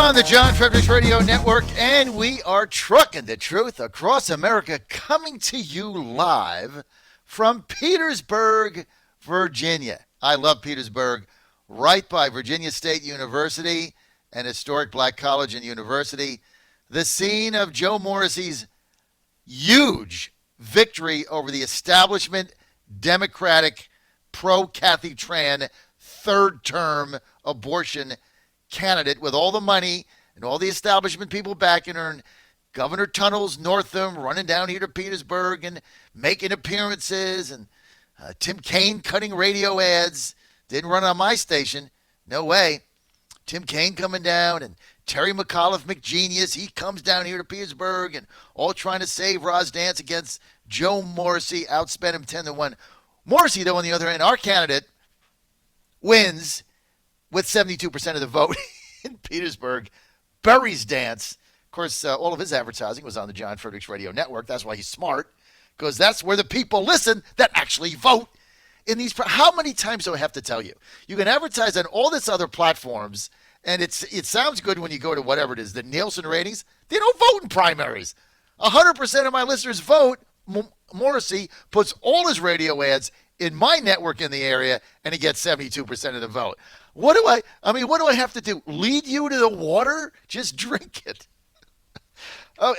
on the John Fredericks Radio Network, and we are trucking the truth across America, coming to you live from Petersburg, Virginia. I love Petersburg, right by Virginia State University, an historic black college and university, the scene of Joe Morrissey's huge victory over the establishment Democratic pro-Kathy Tran third-term abortion candidate with all the money and all the establishment people backing her, and Governor Tunnels Northam running down here to Petersburg and making appearances, and Tim Kaine cutting radio ads. Didn't run on my station. No way. Tim Kaine coming down, and Terry McAuliffe, McGenius, he comes down here to Petersburg, and all trying to save Roz Dance against Joe Morrissey, outspent him 10-1. Morrissey, though, on the other hand, our candidate, wins with 72% of the vote in Petersburg, buries Dance. Of course, all of his advertising was on the John Fredericks Radio Network. That's why he's smart, because that's where the people listen that actually vote in these. How many times do I have to tell you? You can advertise on all these other platforms, and it sounds good when you go to whatever it is, the Nielsen ratings. They don't vote in primaries. 100% of my listeners vote. Morrissey puts all his radio ads in my network in the area, and he gets 72% of the vote. What do I have to do? Lead you to the water? Just drink it. Oh,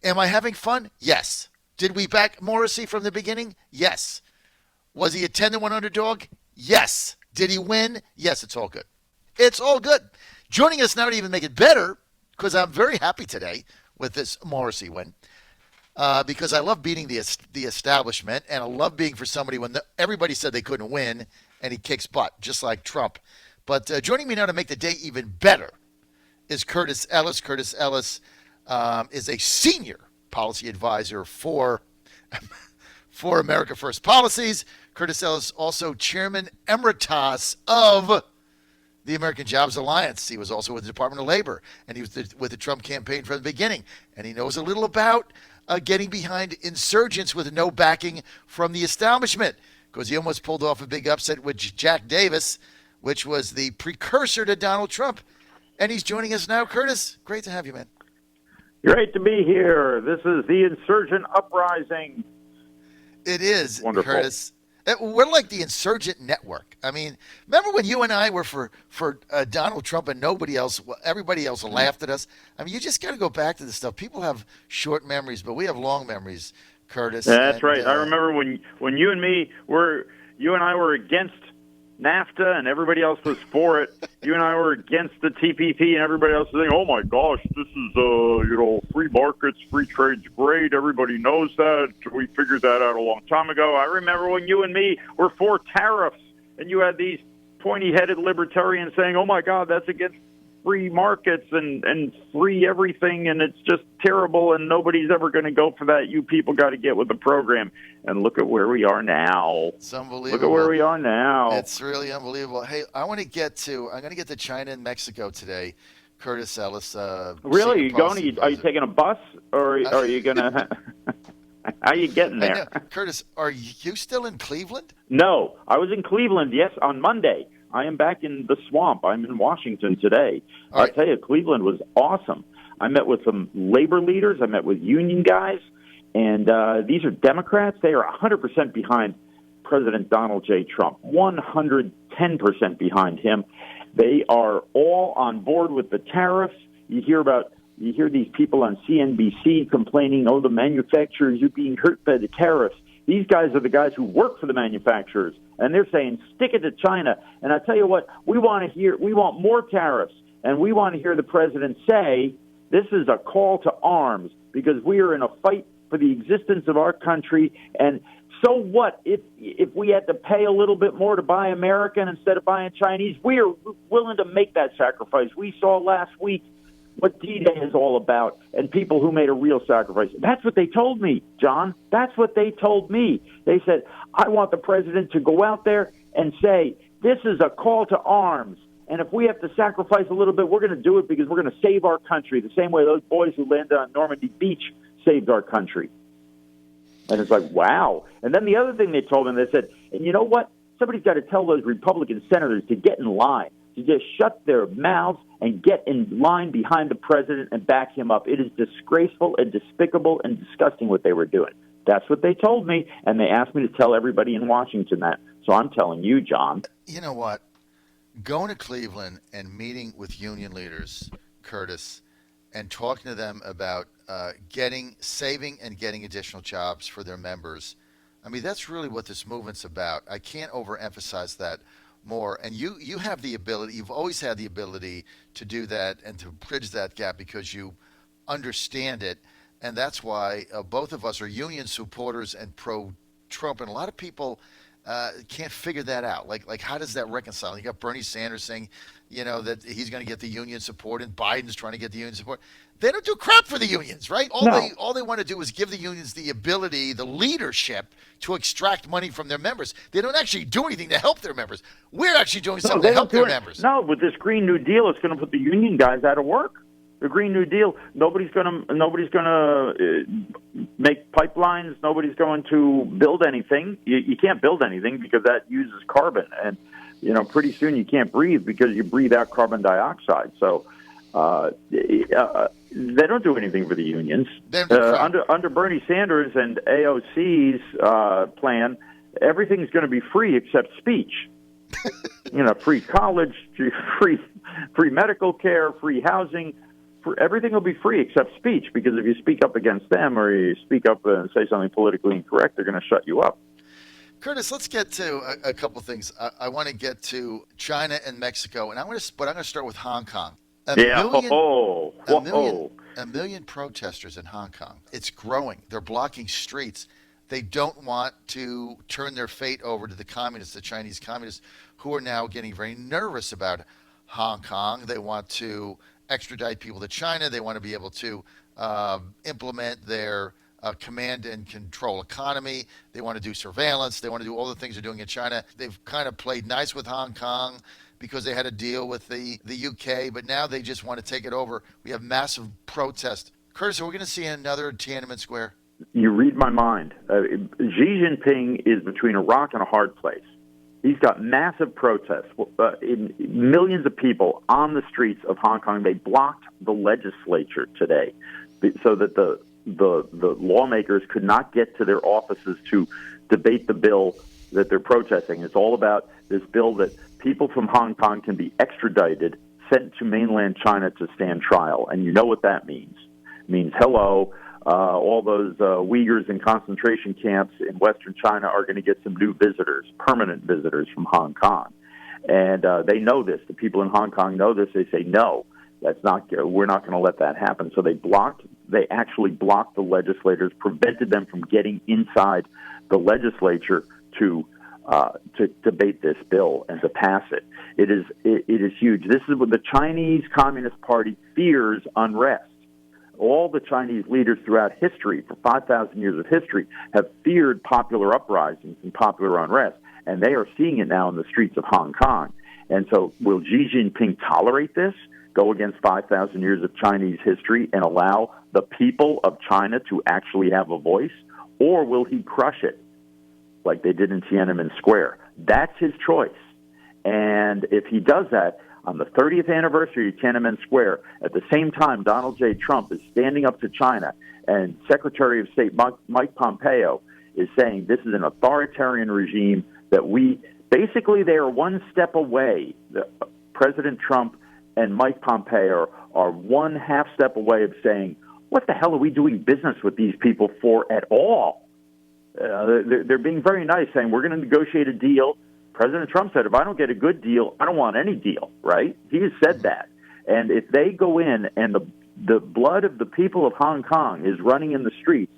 am I having fun? Yes. Did we back Morrissey from the beginning? Yes. Was he a 10-1 underdog? Yes. Did he win? Yes, it's all good. It's all good. Joining us now to even make it better, because I'm very happy today with this Morrissey win, because I love beating the establishment, and I love being for somebody when everybody said they couldn't win, and he kicks butt, just like Trump. But joining me now to make the day even better is Curtis Ellis. Curtis Ellis is a senior policy advisor for America First Policies. Curtis Ellis, also chairman emeritus of the American Jobs Alliance. He was also with the Department of Labor, and he was with the Trump campaign from the beginning. And he knows a little about getting behind insurgents with no backing from the establishment, because he almost pulled off a big upset with Jack Davis, which was the precursor to Donald Trump. And he's joining us now. Curtis, great to have you, man. Great to be here. This is the Insurgent Uprising. It is, wonderful. Curtis. We're like the Insurgent Network. I mean, remember when you and I were for Donald Trump and everybody else laughed at us? I mean, you just got to go back to this stuff. People have short memories, but we have long memories, Curtis. That's right. I remember when you and I were against NAFTA and everybody else was for it. You and I were against the TPP and everybody else was saying, oh my gosh, this is, free markets, free trade's great. Everybody knows that. We figured that out a long time ago. I remember when you and me were for tariffs and you had these pointy-headed libertarians saying, oh my God, that's against free markets and free everything, and it's just terrible, and nobody's ever going to go for that. You people got to get with the program. And look at where we are now. It's unbelievable. Look at where we are now. It's really unbelievable. Hey, I'm going to get to China and Mexico today. Curtis Ellis. Really? Are you taking a bus, or are you going to? How are you getting there? Curtis, are you still in Cleveland? No, I was in Cleveland. Yes, on Monday. I am back in the swamp. I'm in Washington today. All right. I'll tell you, Cleveland was awesome. I met with some labor leaders. I met with union guys. And these are Democrats. They are 100% behind President Donald J. Trump, 110% behind him. They are all on board with the tariffs. You hear these people on CNBC complaining, oh, the manufacturers are being hurt by the tariffs. These guys are the guys who work for the manufacturers, and they're saying, stick it to China. And I tell you what, we want more tariffs, and we want to hear the president say, this is a call to arms, because we are in a fight for the existence of our country. And so what if we had to pay a little bit more to buy American instead of buying Chinese? We are willing to make that sacrifice. We saw last week what D-Day is all about, and people who made a real sacrifice. That's what they told me, John. That's what they told me. They said, I want the president to go out there and say, this is a call to arms, and if we have to sacrifice a little bit, we're going to do it because we're going to save our country, the same way those boys who landed on Normandy Beach saved our country. And it's like, wow. And then the other thing they told me, they said, and you know what? Somebody's got to tell those Republican senators to get in line. to just shut their mouths and get in line behind the president and back him up. It is disgraceful and despicable and disgusting what they were doing. That's what they told me, and they asked me to tell everybody in Washington that. So I'm telling you, John. You know what? Going to Cleveland and meeting with union leaders, Curtis, and talking to them about saving and getting additional jobs for their members. I mean, that's really what this movement's about. I can't overemphasize that more. And you have the ability, you've always had the ability to do that and to bridge that gap because you understand it. And that's why both of us are union supporters and pro-Trump. And a lot of people can't figure that out. Like, how does that reconcile? You got Bernie Sanders saying, that he's going to get the union support, and Biden's trying to get the union support. They don't do crap for the unions, right? All they want to do is give the unions the ability, the leadership to extract money from their members. They don't actually do anything to help their members. We're actually doing something to help their members. No, with this Green New Deal, it's going to put the union guys out of work. The Green New Deal, nobody's going to make pipelines. Nobody's going to build anything. You can't build anything because that uses carbon, and pretty soon you can't breathe because you breathe out carbon dioxide. So they don't do anything for the unions. Under Bernie Sanders and AOC's plan, everything's going to be free except speech. Free college, free medical care, free housing. Everything will be free except speech, because if you speak up against them or you speak up and say something politically incorrect, they're going to shut you up. Curtis, let's get to a couple things. I want to get to China and Mexico, and I'm going to start with Hong Kong. A million protesters in Hong Kong. It's growing. They're blocking streets. They don't want to turn their fate over to the communists, the Chinese communists, who are now getting very nervous about Hong Kong. They want to extradite people to China. They want to be able to implement their command and control economy. They want to do surveillance. They want to do all the things they're doing in China. They've kind of played nice with Hong Kong because they had a deal with the UK, but now they just want to take it over. We have massive protest. Curtis, are we going to see another Tiananmen Square? You read my mind. Xi Jinping is between a rock and a hard place. He's got massive protests, millions of people on the streets of Hong Kong. They blocked the legislature today so that the lawmakers could not get to their offices to debate the bill that they're protesting. It's all about this bill that people from Hong Kong can be extradited, sent to mainland China to stand trial. And you know what that means. It means, all those Uyghurs in concentration camps in Western China are going to get some new visitors, permanent visitors from Hong Kong. And they know this. The people in Hong Kong know this. They say, no, we're not going to let that happen. So they actually blocked the legislators, prevented them from getting inside the legislature to debate this bill and to pass it. It is huge. This is what the Chinese Communist Party fears: unrest. All the Chinese leaders throughout history, for 5,000 years of history, have feared popular uprisings and popular unrest, and they are seeing it now in the streets of Hong Kong. And so will Xi Jinping tolerate this, go against 5,000 years of Chinese history, and allow the people of China to actually have a voice, or will he crush it like they did in Tiananmen Square? That's his choice. And if he does that, on the 30th anniversary of Tiananmen Square, at the same time Donald J. Trump is standing up to China, and Secretary of State Mike Pompeo is saying this is an authoritarian regime that they are one step away. President Trump and Mike Pompeo are one half step away of saying, what the hell are we doing business with these people for at all? They're being very nice, saying we're going to negotiate a deal. President Trump said, if I don't get a good deal, I don't want any deal, right? He has said that. And if they go in and the blood of the people of Hong Kong is running in the streets,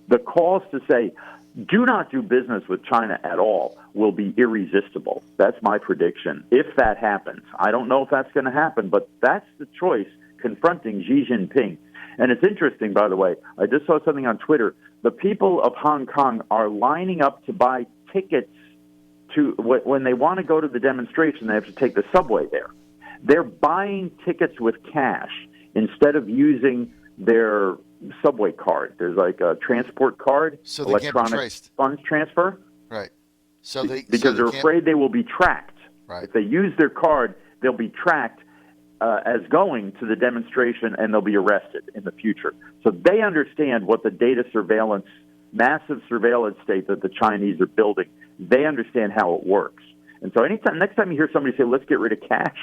the calls to say, do not do business with China at all will be irresistible. That's my prediction. If that happens, I don't know if that's going to happen, but that's the choice confronting Xi Jinping. And it's interesting, by the way, I just saw something on Twitter. The people of Hong Kong are lining up to buy tickets when they want to go to the demonstration. They have to take the subway there. They're buying tickets with cash instead of using their subway card. There's like a transport card, so they electronic can't be traced. Funds transfer. Right. Because they're afraid they will be tracked. Right. If they use their card, they'll be tracked as going to the demonstration, and they'll be arrested in the future. So they understand what the data surveillance, massive surveillance state that the Chinese are building, they understand how it works. And so next time you hear somebody say, let's get rid of cash,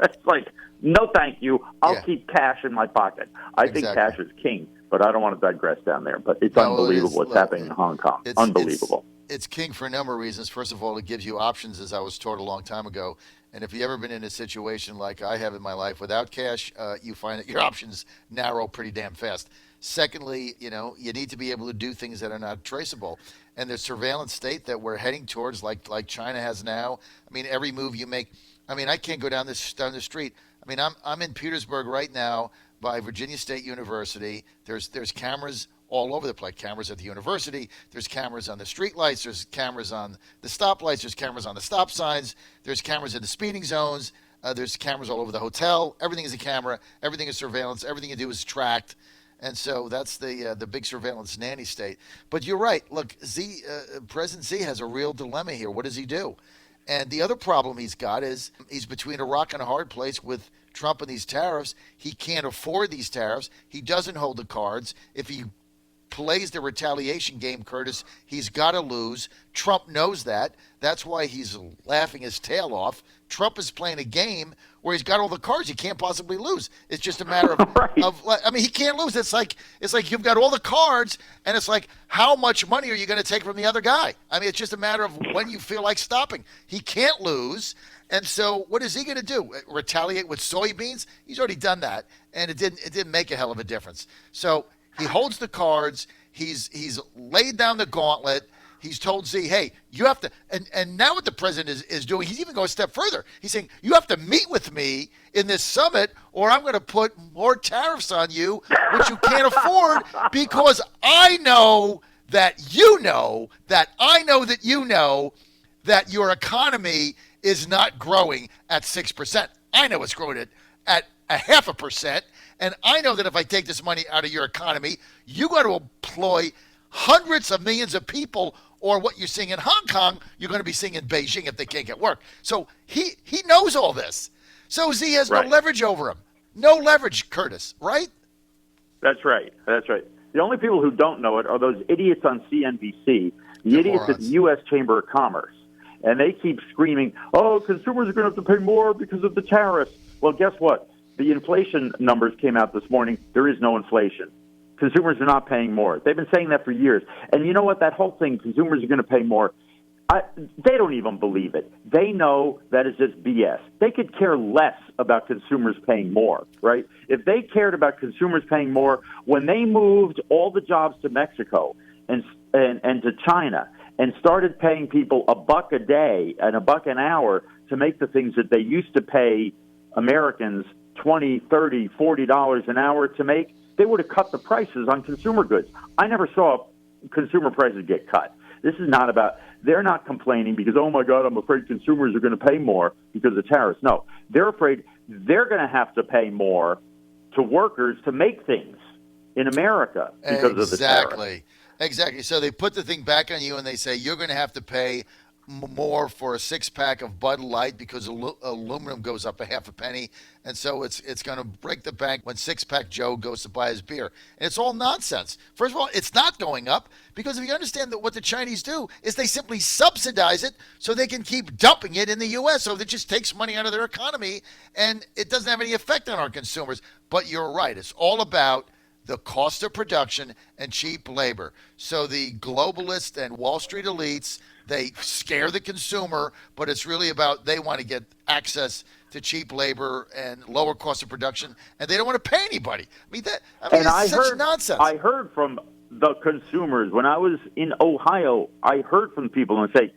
it's like, no, thank you. I'll keep cash in my pocket. I think cash is king, but I don't want to digress down there. But it's unbelievable what's happening in Hong Kong. Unbelievable. It's king for a number of reasons. First of all, it gives you options, as I was taught a long time ago. And if you've ever been in a situation like I have in my life without cash, you find that your options narrow pretty damn fast. Secondly, you need to be able to do things that are not traceable. And the surveillance state that we're heading towards, like China has now, I mean, every move you make, I mean, I can't go down the street. I mean, I'm in Petersburg right now by Virginia State University. There's cameras all over the place. Cameras at the university. There's cameras on the street lights. There's cameras on the stoplights. There's cameras on the stop signs. There's cameras in the speeding zones. There's cameras all over the hotel. Everything is a camera. Everything is surveillance. Everything you do is tracked. And so that's the big surveillance nanny state. But you're right. Look, President Xi has a real dilemma here. What does he do? And the other problem he's got is he's between a rock and a hard place with Trump and these tariffs. He can't afford these tariffs. He doesn't hold the cards. If he plays the retaliation game, Curtis, he's got to lose. Trump knows that. That's why he's laughing his tail off. Trump is playing a game where he's got all the cards he can't possibly lose. It's just a matter of, I mean, he can't lose. It's like you've got all the cards, and it's like, how much money are you going to take from the other guy? I mean, it's just a matter of when you feel like stopping. He can't lose. And so what is he going to do? Retaliate with soybeans? He's already done that, and it didn't make a hell of a difference. So he holds the cards. He's laid down the gauntlet. He's told Z, hey, you have to, and now what the president is doing, he's even going a step further. He's saying, you have to meet with me in this summit, or I'm going to put more tariffs on you, which you can't afford, because I know that you know that I know that you know that your economy is not growing at 6%. I know it's growing at 0.5%. And I know that if I take this money out of your economy, you got to employ hundreds of millions of people, or what you're seeing in Hong Kong, you're going to be seeing in Beijing if they can't get work. So he knows all this. So Z has no leverage over him. No leverage, Curtis, right? That's right. That's right. The only people who don't know it are those idiots on CNBC, the idiots at the U.S. Chamber of Commerce. And they keep screaming, oh, consumers are going to have to pay more because of the tariffs. Well, guess what? The inflation numbers came out this morning. There is no inflation. Consumers are not paying more. They've been saying that for years. And you know what? That whole thing, consumers are going to pay more, they don't even believe it. They know that is just BS. They could care less about consumers paying more, right? If they cared about consumers paying more, when they moved all the jobs to Mexico and to China and started paying people $1 a day and $1 an hour to make the things that they used to pay Americans $20, $30, $40 an hour to make, they would have cut the prices on consumer goods. I never saw consumer prices get cut. This is not about, they're not complaining because, oh my God, I'm afraid consumers are going to pay more because of tariffs. No, they're afraid they're going to have to pay more to workers to make things in America because of the tariffs. Exactly. So they put the thing back on you and they say you're going to have to pay more for a 6-pack of Bud Light because aluminum goes up 0.5 penny, and so it's going to break the bank when 6-pack Joe goes to buy his beer. And it's all nonsense. First of all, it's not going up because if you understand that what the Chinese do is they simply subsidize it so they can keep dumping it in the U.S. So that just takes money out of their economy, and it doesn't have any effect on our consumers. But you're right. It's all about the cost of production and cheap labor. So the globalists and Wall Street elites, they scare the consumer, but it's really about they want to get access to cheap labor and lower cost of production, and they don't want to pay anybody. It's such nonsense. I heard from the consumers when I was in Ohio. I heard from people and say,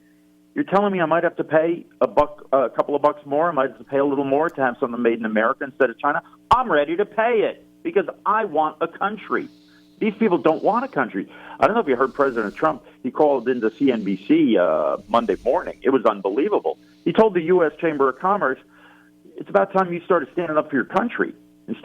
"You're telling me I might have to pay a couple of bucks more? I might have to pay a little more to have something made in America instead of China. I'm ready to pay it because I want a country." These people don't want a country. I don't know if you heard President Trump. He called into CNBC Monday morning. It was unbelievable. He told the U.S. Chamber of Commerce, it's about time you started standing up for your country and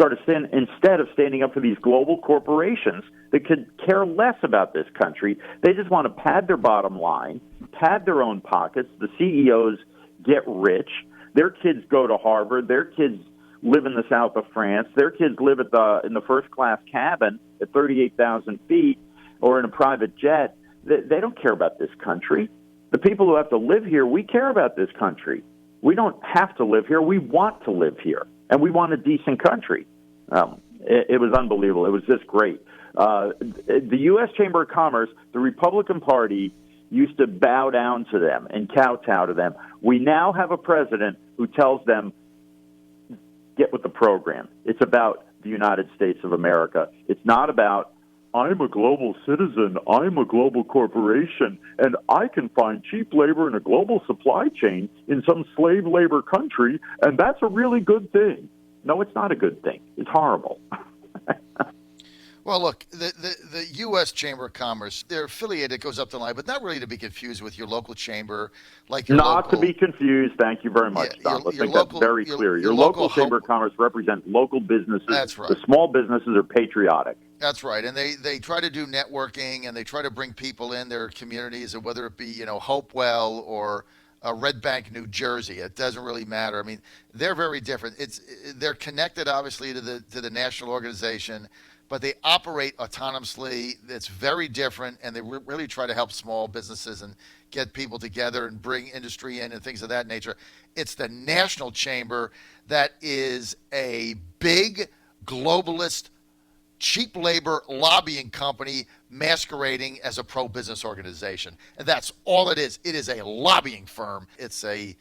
instead of standing up for these global corporations that could care less about this country. They just want to pad their bottom line, pad their own pockets. The CEOs get rich. Their kids go to Harvard. Their kids live in the south of France. Their kids live in the first-class cabin at 38,000 feet or in a private jet. They don't care about this country. The people who have to live here, we care about this country. We don't have to live here. We want to live here, and we want a decent country. It was unbelievable. It was just great. The U.S. Chamber of Commerce, the Republican Party, used to bow down to them and kowtow to them. We now have a president who tells them, get with the program. It's about the United States of America. It's not about, I'm a global citizen, I'm a global corporation, and I can find cheap labor in a global supply chain in some slave labor country, and that's a really good thing. No, it's not a good thing. It's horrible. Well, look, the U.S. Chamber of Commerce, they're affiliated, it goes up the line, but not really to be confused with your local chamber, like your Not to be confused. Thank you very much, Don. Let's make that very clear. Your local Chamber of Commerce represents local businesses. That's right. The small businesses are patriotic. That's right, and they try to do networking, and they try to bring people in their communities, and whether it be Hopewell or Red Bank, New Jersey, it doesn't really matter. I mean, they're very different. They're connected obviously to the national organization, but they operate autonomously. It's very different, and they really try to help small businesses and get people together and bring industry in and things of that nature. It's the national chamber that is a big globalist cheap labor lobbying company masquerading as a pro-business organization. And that's all it is. It is a lobbying firm. It's a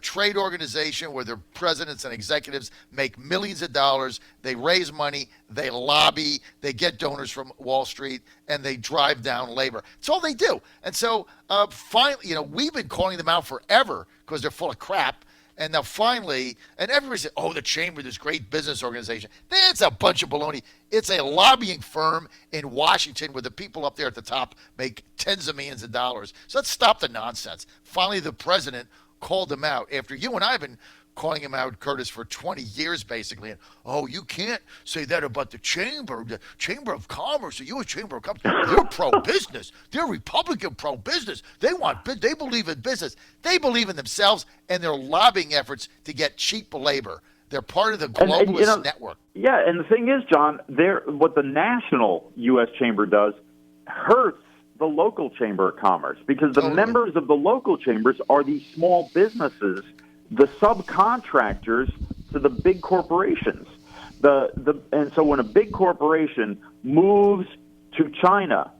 trade organization where their presidents and executives make millions of dollars. They raise money, they lobby, they get donors from Wall Street, and they drive down labor. That's all they do. And so finally, we've been calling them out forever because they're full of crap. And now finally, and everybody said, the chamber, this great business organization. That's a bunch of baloney. It's a lobbying firm in Washington where the people up there at the top make tens of millions of dollars. So let's stop the nonsense. Finally, the president called him out after you and I have been calling him out, Curtis, for 20 years, basically. And, you can't say that about the Chamber of Commerce, the U.S. Chamber of Commerce. They're pro-business. They're Republican pro-business. They believe in business. They believe in themselves and their lobbying efforts to get cheap labor. They're part of the globalist network. Yeah, and the thing is, John, what the national U.S. Chamber does hurts the local Chamber of Commerce because the members of the local chambers are these small businesses, the subcontractors to the big corporations. And so when a big corporation moves to China,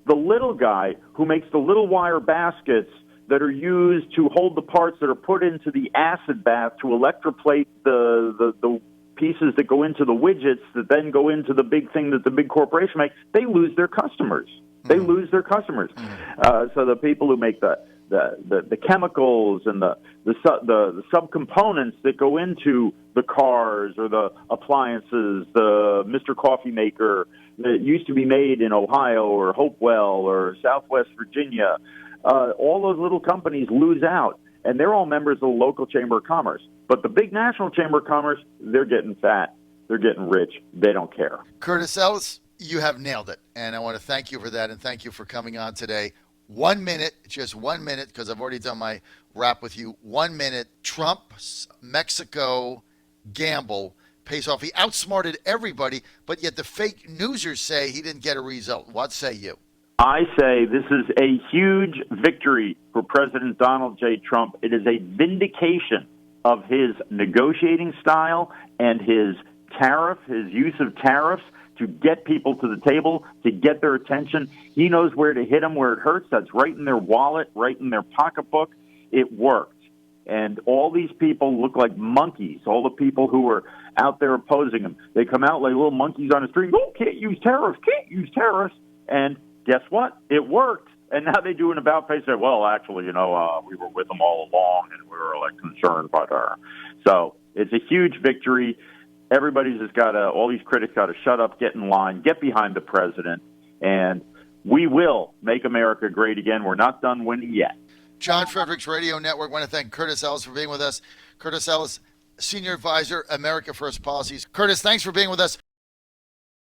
the little guy who makes the little wire baskets that are used to hold the parts that are put into the acid bath to electroplate the pieces that go into the widgets that then go into the big thing that the big corporation makes, they lose their customers. They lose their customers. So the people who make the chemicals and the subcomponents that go into the cars or the appliances, the Mr. Coffee Maker that used to be made in Ohio or Hopewell or Southwest Virginia, all those little companies lose out, and they're all members of the local Chamber of Commerce. But the big national Chamber of Commerce, they're getting fat. They're getting rich. They don't care. Curtis Ellis, you have nailed it, and I want to thank you for that, and thank you for coming on today. 1 minute, just 1 minute, because I've already done my wrap with you. 1 minute, Trump's Mexico gamble pays off. He outsmarted everybody, but yet the fake newsers say he didn't get a result. What say you? I say this is a huge victory for President Donald J. Trump. It is a vindication of his negotiating style and his use of tariffs to get people to the table, to get their attention. He knows where to hit them where it hurts. That's right in their wallet, right in their pocketbook. It worked. And all these people look like monkeys, all the people who were out there opposing him. They come out like little monkeys on a string. Oh, can't use tariffs, can't use tariffs. And guess what? It worked. And now they do an about-face and say, well, actually, we were with them all along and we were concerned about her. So it's a huge victory. Everybody's just all these critics got to shut up, get in line, get behind the president, and we will make America great again. We're not done winning yet. John Fredericks Radio Network. I want to thank Curtis Ellis for being with us. Curtis Ellis, Senior Advisor, America First Policies. Curtis, thanks for being with us.